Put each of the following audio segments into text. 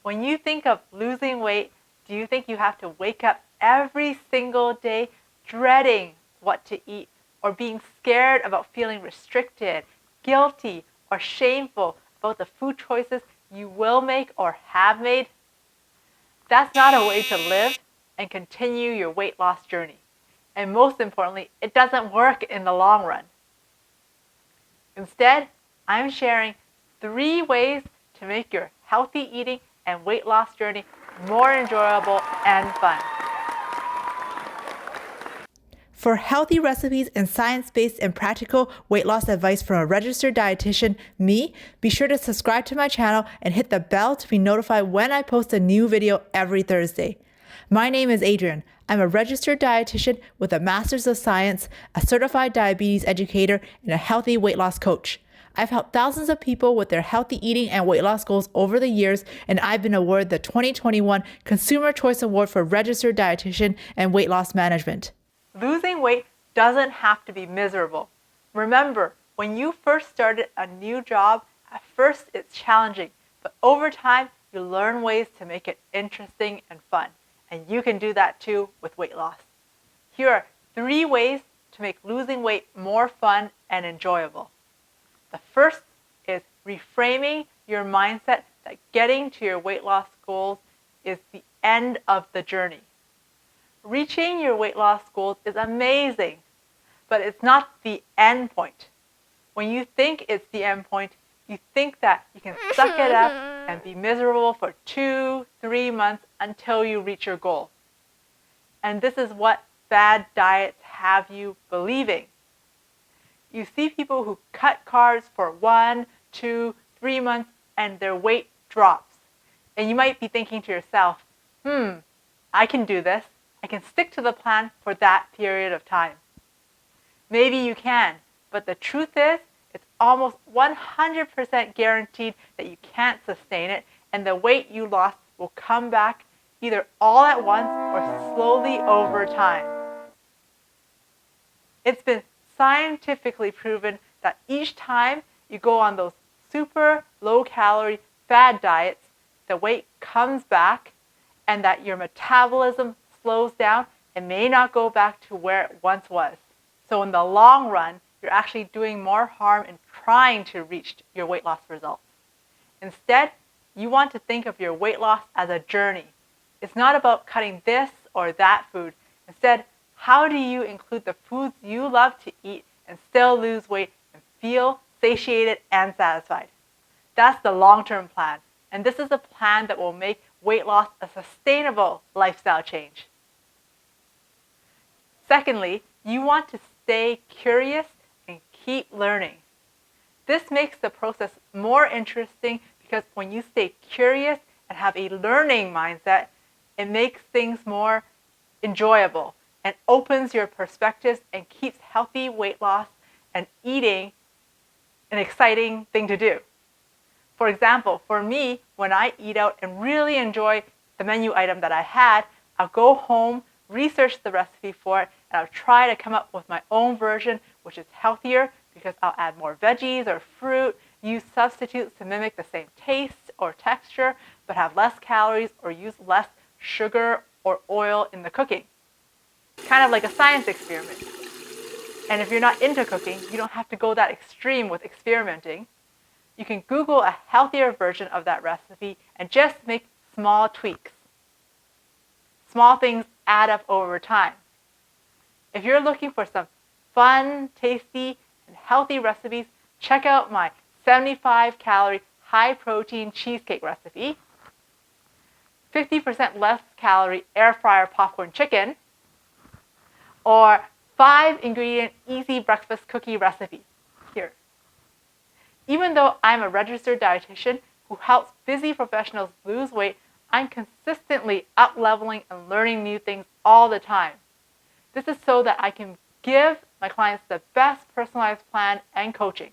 When you think of losing weight, do you think you have to wake up every single day dreading what to eat or being scared about feeling restricted, guilty, or shameful about the food choices you will make or have made? That's not a way to live and continue your weight loss journey. And most importantly, it doesn't work in the long run. Instead, I'm sharing 3 ways to make your healthy eating and weight loss journey more enjoyable and fun. For healthy recipes and science-based and practical weight loss advice from a registered dietitian, me, be sure to subscribe to my channel and hit the bell to be notified when I post a new video every Thursday. My name is Adrienne. I'm a registered dietitian with a Master's of Science, a certified diabetes educator, and a healthy weight loss coach. I've helped thousands of people with their healthy eating and weight loss goals over the years, and I've been awarded the 2021 Consumer Choice Award for Registered Dietitian and Weight Loss Management. Losing weight doesn't have to be miserable. Remember, when you first started a new job, at first it's challenging, but over time you learn ways to make it interesting and fun. And you can do that too with weight loss. Here are 3 ways to make losing weight more fun and enjoyable. The first is reframing your mindset that getting to your weight loss goals is the end of the journey. Reaching your weight loss goals is amazing, but it's not the end point. When you think it's the end point, you think that you can suck it up and be miserable for 2-3 months until you reach your goal. And this is what bad diets have you believing. You see people who cut carbs for 1, 2, 3 months and their weight drops. And you might be thinking to yourself, I can do this. I can stick to the plan for that period of time. Maybe you can, but the truth is, it's almost 100% guaranteed that you can't sustain it, and the weight you lost will come back either all at once or slowly over time. It's been scientifically proven that each time you go on those super low-calorie fad diets, the weight comes back and that your metabolism slows down and may not go back to where it once was. So in the long run, you're actually doing more harm in trying to reach your weight loss results. Instead, you want to think of your weight loss as a journey. It's not about cutting this or that food. Instead, how do you include the foods you love to eat and still lose weight and feel satiated and satisfied? That's the long-term plan. And this is a plan that will make weight loss a sustainable lifestyle change. Secondly, you want to stay curious and keep learning. This makes the process more interesting because when you stay curious and have a learning mindset, it makes things more enjoyable and opens your perspectives and keeps healthy weight loss and eating an exciting thing to do. For example, for me, when I eat out and really enjoy the menu item that I had, I'll go home, research the recipe for it, and I'll try to come up with my own version, which is healthier because I'll add more veggies or fruit, use substitutes to mimic the same taste or texture, but have less calories or use less sugar or oil in the cooking. Kind of like a science experiment. And if you're not into cooking, you don't have to go that extreme with experimenting. You can Google a healthier version of that recipe and just make small tweaks. Small things add up over time. If you're looking for some fun, tasty, and healthy recipes, check out my 75-calorie high-protein cheesecake recipe, 50% less calorie air fryer popcorn chicken, or 5-ingredient easy breakfast cookie recipe here. Even though I'm a registered dietitian who helps busy professionals lose weight, I'm consistently up-leveling and learning new things all the time. This is so that I can give my clients the best personalized plan and coaching.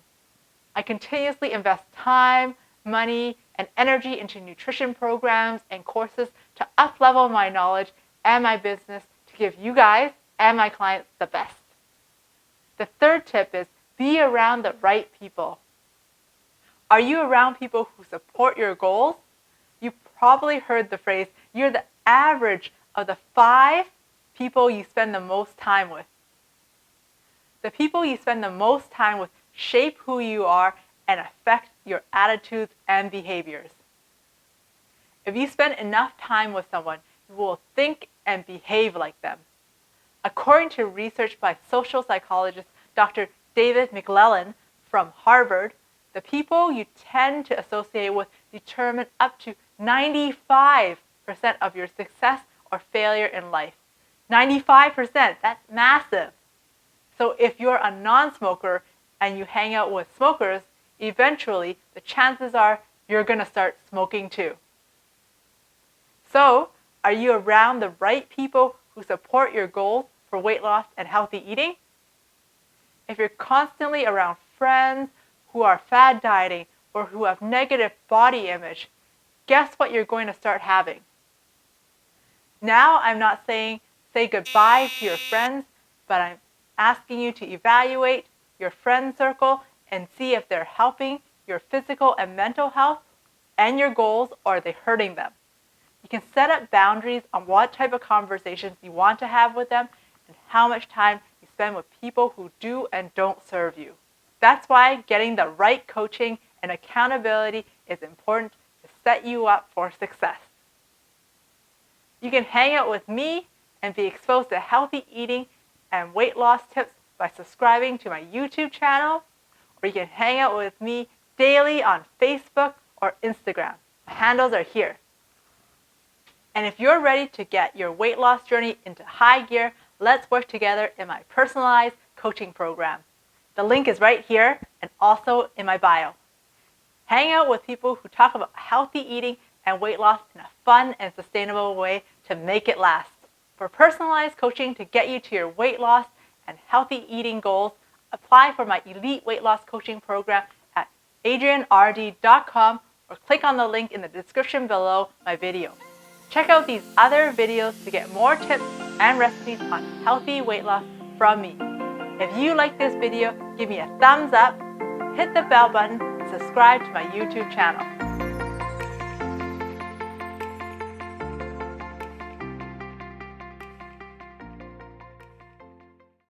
I continuously invest time, money, and energy into nutrition programs and courses to up-level my knowledge and my business to give you guys and my clients the best. The third tip is be around the right people. Are you around people who support your goals? You probably heard the phrase, you're the average of the 5 people you spend the most time with. The people you spend the most time with shape who you are and affect your attitudes and behaviors. If you spend enough time with someone, you will think and behave like them. According to research by social psychologist Dr. David McClellan from Harvard, the people you tend to associate with determine up to 95% of your success or failure in life. 95%, that's massive. So if you're a non-smoker and you hang out with smokers, eventually the chances are you're going to start smoking too. So, are you around the right people who support your goals for weight loss and healthy eating? If you're constantly around friends who are fad dieting or who have negative body image, guess what you're going to start having? Now, I'm not saying say goodbye to your friends, but I'm asking you to evaluate your friend circle and see if they're helping your physical and mental health and your goals, or are they hurting them? You can set up boundaries on what type of conversations you want to have with them and how much time you spend with people who do and don't serve you. That's why getting the right coaching and accountability is important to set you up for success. You can hang out with me and be exposed to healthy eating and weight loss tips by subscribing to my YouTube channel, or you can hang out with me daily on Facebook or Instagram. My handles are here. And if you're ready to get your weight loss journey into high gear, let's work together in my personalized coaching program. The link is right here and also in my bio. Hang out with people who talk about healthy eating and weight loss in a fun and sustainable way to make it last. For personalized coaching to get you to your weight loss and healthy eating goals, apply for my elite weight loss coaching program at adriennerd.com or click on the link in the description below my video. Check out these other videos to get more tips and recipes on healthy weight loss from me. If you like this video, give me a thumbs up, hit the bell button, and subscribe to my YouTube channel.